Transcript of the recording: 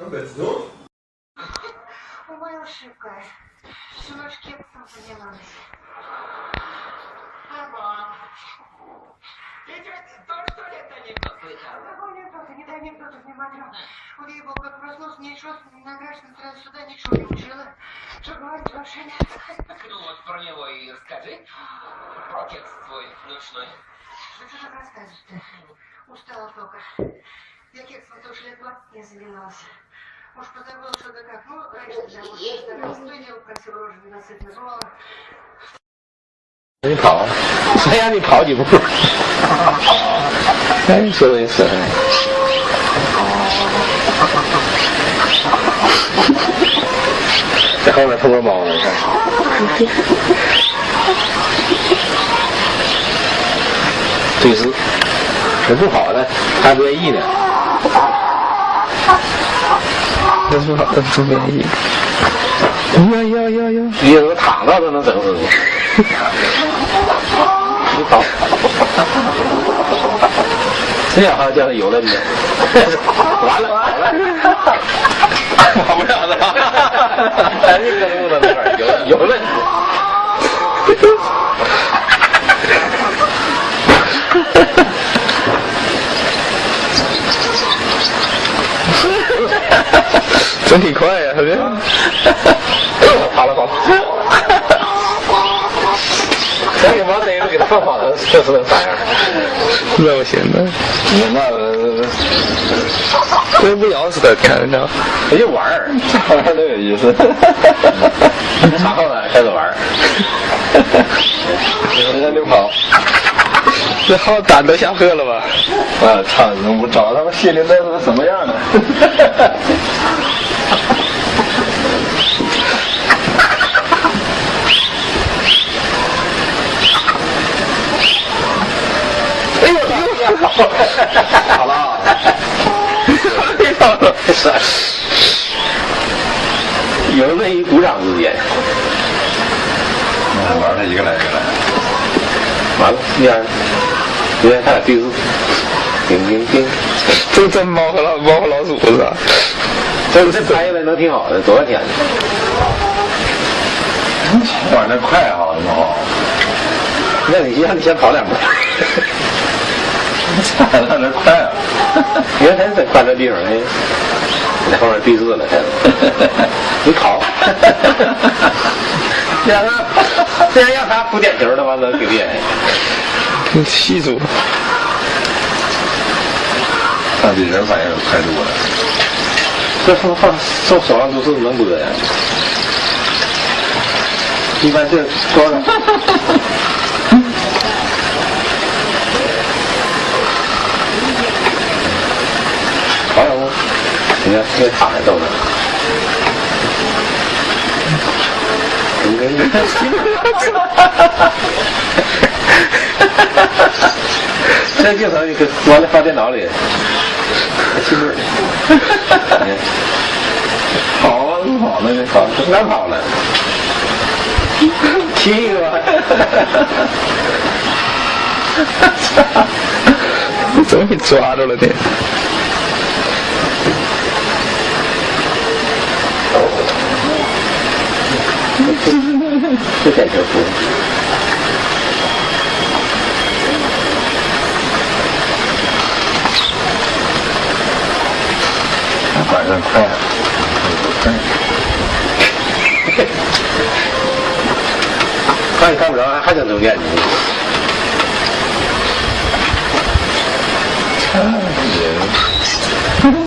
Обязательно. Моя ошибка. Всю ночь кексом занималась. Мама, ты тоже что ли это анекдот слыхала? Какой анекдот? Я не до анекдотов не смотрю. У ей был как проснулся, ничего, награшно сразу сюда ничего не учила. Что говорить вообще нет. Ну вот про него и расскажи. Про кекс твой ночной. Ну что так рассказывать-то? Устала только. Я кексом тоже лет 20 не занималась. Уж позабыла, что да как. Ну, раньше для мужа старалась. То и дело просила рожи ненасытно думала. 你跑，谁让你跑几步？哎，说的也是。在后面偷摸猫呢，你看。对视，这不好的，还不愿意呢。这不好的不愿意。要，你有个躺到都能整死你。你跑，这样好像叫有了你，完了，跑不了了，还是跟路的那块有了你。真挺快呀，是不是？跑了。咱给往那个给他放好了，确实能啥样？那不行的，那不咬死他，看着呢。他就玩儿，玩儿都有意思。然后呢，开始玩儿，人家就跑。这号胆都下课了吧？啊，操！我找他们谢林那是什么样的？好了，有那一鼓掌之间，玩了一个来一个来，完了，你看他俩对视，叮，这真猫和老鼠是吧？这拍下来能挺好的，多少天？玩得快啊，猫。那你先跑两步。那得快啊！你看他在看这地方呢，在后面对视了，你跑，这样让他扑点球的话，能挺厉害。挺气住。那比人反应快多了。这手上都是能播呀。一般这多少？好了，你看这躺着逗着，这镜头你给完了放电脑里，气味。跑了，那跑，哪跑了？踢一个吧。怎么给抓住了呢？这点球不？反正快，看也看不着，还整成眼睛。也。